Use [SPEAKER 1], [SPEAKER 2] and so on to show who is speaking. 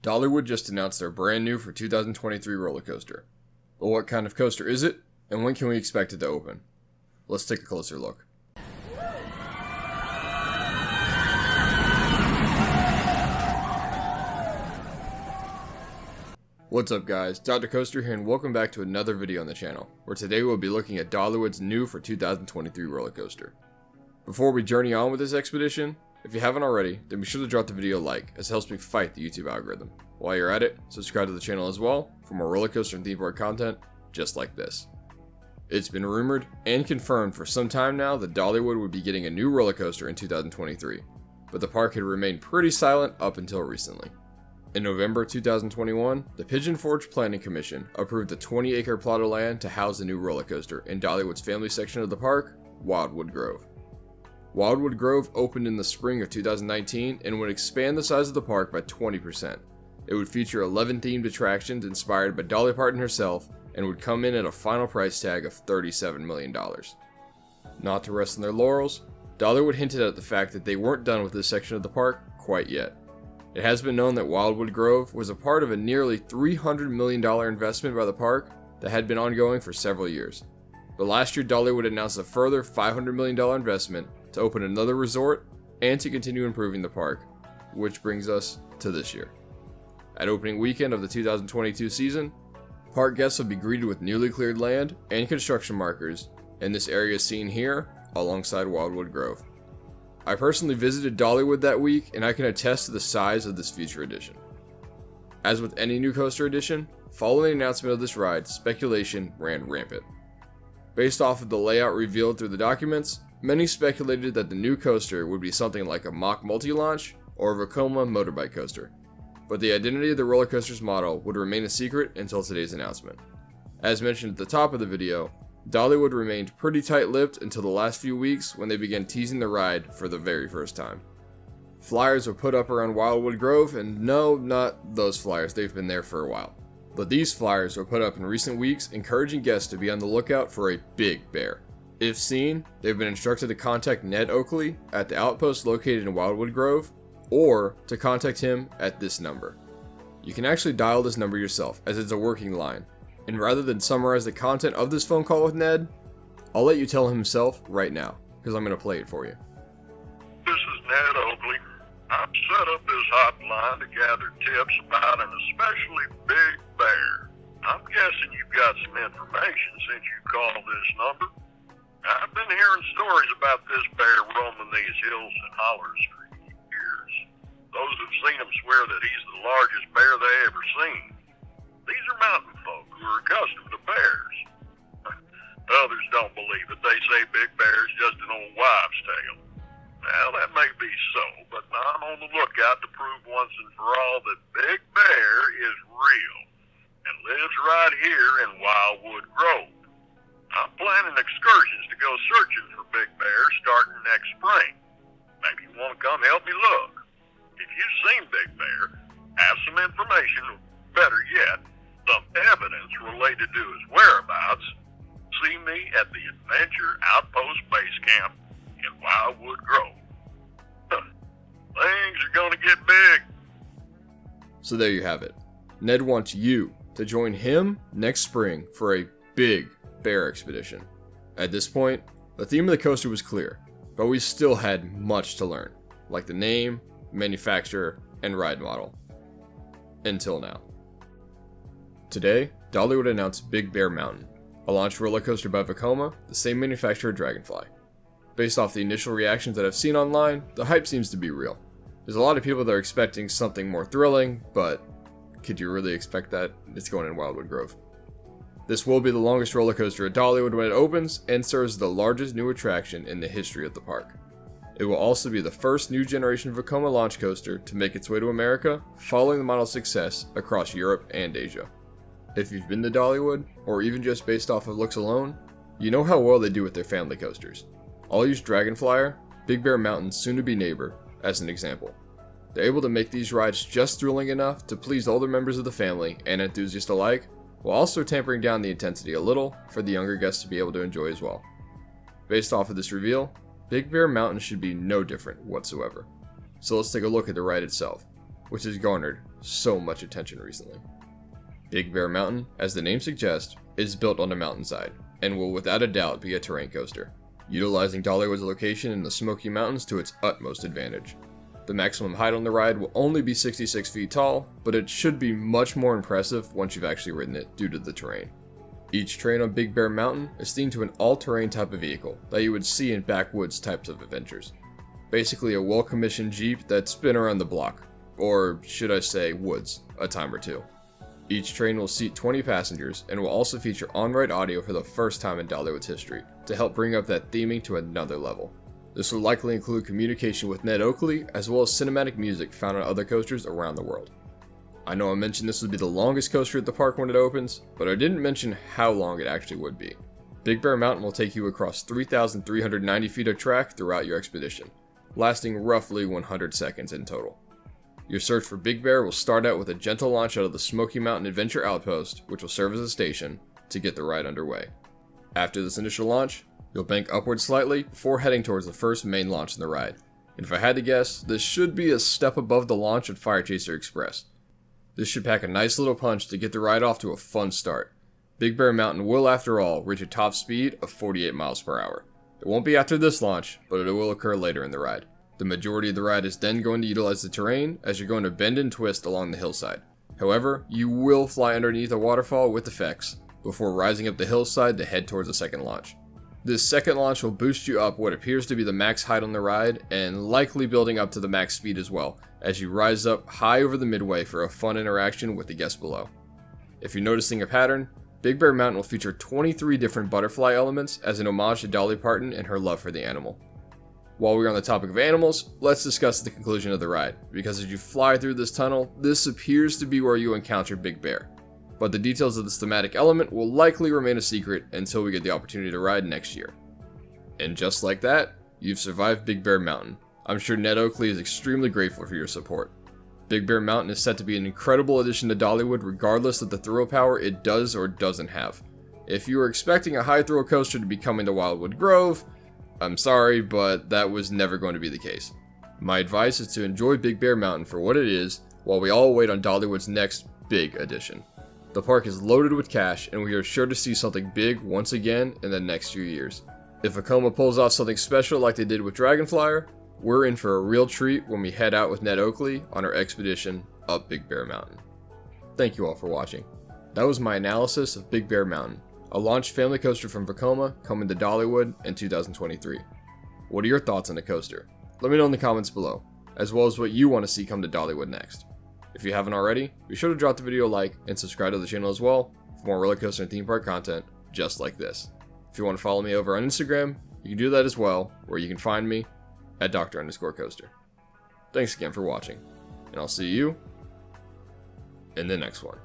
[SPEAKER 1] Dollywood just announced their brand new for 2023 roller coaster. But what kind of coaster is it, and when can we expect it to open? Let's take a closer look. What's up guys, Dr. Coaster here and welcome back to another video on the channel, where today we'll be looking at Dollywood's new for 2023 roller coaster. Before we journey on with this expedition, if you haven't already, then be sure to drop the video a like, as it helps me fight the YouTube algorithm. While you're at it, subscribe to the channel as well for more roller coaster and theme park content just like this. It's been rumored and confirmed for some time now that Dollywood would be getting a new roller coaster in 2023, but the park had remained pretty silent up until recently. In November 2021, the Pigeon Forge Planning Commission approved a 20-acre plot of land to house a new roller coaster in Dollywood's family section of the park, Wildwood Grove. Wildwood Grove opened in the spring of 2019 and would expand the size of the park by 20%. It would feature 11 themed attractions inspired by Dolly Parton herself and would come in at a final price tag of $37 million. Not to rest on their laurels, Dollywood hinted at the fact that they weren't done with this section of the park quite yet. It has been known that Wildwood Grove was a part of a nearly $300 million investment by the park that had been ongoing for several years. But last year Dollywood announced a further $500 million investment to open another resort and to continue improving the park, which brings us to this year. At opening weekend of the 2022 season, park guests will be greeted with newly cleared land and construction markers, and this area is seen here alongside Wildwood Grove. I personally visited Dollywood that week and I can attest to the size of this future addition. As with any new coaster addition, following the announcement of this ride, speculation ran rampant. Based off of the layout revealed through the documents, many speculated that the new coaster would be something like a mock multi-launch or a Vekoma motorbike coaster, but the identity of the roller coaster's model would remain a secret until today's announcement. As mentioned at the top of the video, Dollywood remained pretty tight-lipped until the last few weeks when they began teasing the ride for the very first time. Flyers were put up around Wildwood Grove, and no, not those flyers, they've been there for a while. But these flyers were put up in recent weeks encouraging guests to be on the lookout for a big bear. If seen, they've been instructed to contact Ned Oakley at the outpost located in Wildwood Grove, or to contact him at this number. You can actually dial this number yourself, as it's a working line, and rather than summarize the content of this phone call with Ned, I'll let you tell him himself right now, because I'm going to play it for you.
[SPEAKER 2] This is Ned Oakley. I've set up this hotline to gather tips about an especially big bear. I'm guessing you've got some information since you called this number. I've been hearing stories about this bear roaming these hills and hollers for years. Those who've seen him swear that he's the largest bear they ever seen. These are mountain folk who are accustomed to bears. Others don't believe it. They say Big Bear's just an old wives' tale. Well, that may be so, but I'm on the lookout to prove once and for all that Big Bear is real and lives right here in Wildwood Grove. I'm planning excursions to go searching for Big Bear starting next spring. Maybe you want to come help me look. If you've seen Big Bear, have some information, better yet, some evidence related to his whereabouts, see me at the Adventure Outpost Base Camp in Wildwood Grove. Things are going to get big.
[SPEAKER 1] So there you have it. Ned wants you to join him next spring for a big bear expedition. At this point, the theme of the coaster was clear, but we still had much to learn, like the name, manufacturer, and ride model. Until now. Today, Dollywood announced Big Bear Mountain, a launch roller coaster by Vekoma, the same manufacturer of Dragonfly. Based off the initial reactions that I've seen online, the hype seems to be real. There's a lot of people that are expecting something more thrilling, but could you really expect that? It's going in Wildwood Grove. This will be the longest roller coaster at Dollywood when it opens and serves as the largest new attraction in the history of the park. It will also be the first new generation Vekoma launch coaster to make its way to America, following the model's success across Europe and Asia. If you've been to Dollywood, or even just based off of looks alone, you know how well they do with their family coasters. I'll use Dragonflyer, Big Bear Mountain's soon-to-be neighbor, as an example. They're able to make these rides just thrilling enough to please older members of the family and enthusiasts alike, while also tampering down the intensity a little for the younger guests to be able to enjoy as well. Based off of this reveal, Big Bear Mountain should be no different whatsoever. So let's take a look at the ride itself, which has garnered so much attention recently. Big Bear Mountain, as the name suggests, is built on a mountainside, and will without a doubt be a terrain coaster, utilizing Dollywood's location in the Smoky Mountains to its utmost advantage. The maximum height on the ride will only be 66 feet tall, but it should be much more impressive once you've actually ridden it due to the terrain. Each train on Big Bear Mountain is themed to an all-terrain type of vehicle that you would see in backwoods types of adventures. Basically a well-commissioned Jeep that's been around the block, or should I say woods, a time or two. Each train will seat 20 passengers and will also feature on-ride audio for the first time in Dollywood's history to help bring up that theming to another level. This will likely include communication with Ned Oakley as well as cinematic music found on other coasters around the world. I know I mentioned this would be the longest coaster at the park when it opens, but I didn't mention how long it actually would be. Big Bear Mountain will take you across 3,390 feet of track throughout your expedition, lasting roughly 100 seconds in total. Your search for Big Bear will start out with a gentle launch out of the Smoky Mountain Adventure Outpost, which will serve as a station to get the ride underway. After this initial launch, you'll bank upward slightly before heading towards the first main launch in the ride. And if I had to guess, this should be a step above the launch at Fire Chaser Express. This should pack a nice little punch to get the ride off to a fun start. Big Bear Mountain will, after all, reach a top speed of 48 miles per hour. It won't be after this launch, but it will occur later in the ride. The majority of the ride is then going to utilize the terrain as you're going to bend and twist along the hillside. However, you will fly underneath a waterfall with effects before rising up the hillside to head towards the second launch. This second launch will boost you up what appears to be the max height on the ride and likely building up to the max speed as well as you rise up high over the midway for a fun interaction with the guests below. If you're noticing a pattern, Big Bear Mountain will feature 23 different butterfly elements as an homage to Dolly Parton and her love for the animal. While we're on the topic of animals, let's discuss the conclusion of the ride, because as you fly through this tunnel, this appears to be where you encounter Big Bear. But the details of this thematic element will likely remain a secret until we get the opportunity to ride next year. And just like that, you've survived Big Bear Mountain. I'm sure Ned Oakley is extremely grateful for your support. Big Bear Mountain is set to be an incredible addition to Dollywood regardless of the thrill power it does or doesn't have. If you were expecting a high thrill coaster to be coming to Wildwood Grove, I'm sorry, but that was never going to be the case. My advice is to enjoy Big Bear Mountain for what it is while we all wait on Dollywood's next big addition. The park is loaded with cash and we are sure to see something big once again in the next few years. If Vekoma pulls off something special like they did with Dragonflyer, we're in for a real treat when we head out with Ned Oakley on our expedition up Big Bear Mountain. Thank you all for watching. That was my analysis of Big Bear Mountain, a launch family coaster from Vekoma coming to Dollywood in 2023. What are your thoughts on the coaster? Let me know in the comments below, as well as what you want to see come to Dollywood next. If you haven't already, be sure to drop the video a like and subscribe to the channel as well for more roller coaster and theme park content just like this. If you want to follow me over on Instagram, you can do that as well, where you can find me at Dr_Coaster. Thanks again for watching, and I'll see you in the next one.